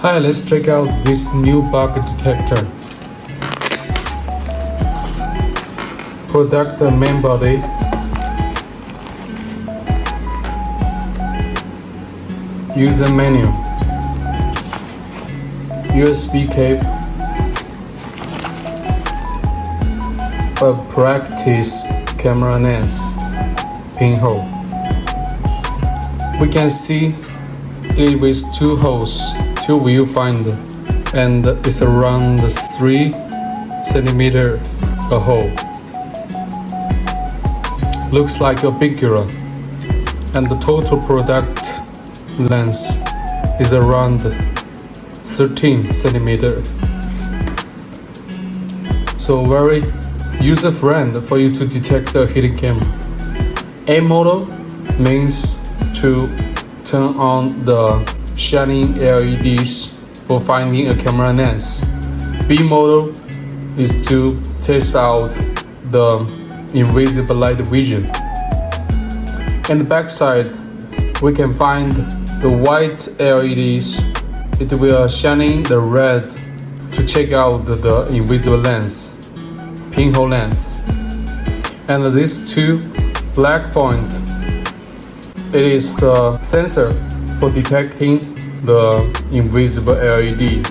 Hi, let's check out this new bug detector. Product main body. User menu. USB cable. A practice camera lens. Pinhole. We can see it with two holes, two viewfinder, and it's around 3 centimeter a hole. Looks like a bigger, and the total product length is around 13 centimeter. So very user-friendly for you to detect the hidden camera. A model means to turn on the shining LEDs for finding a camera lens. B model is to test out the invisible light vision. In the back side, we can find the white LEDs. It will shining the red to check out the invisible lens, pinhole lens. And these two black point, it is the sensor for detecting the invisible LED.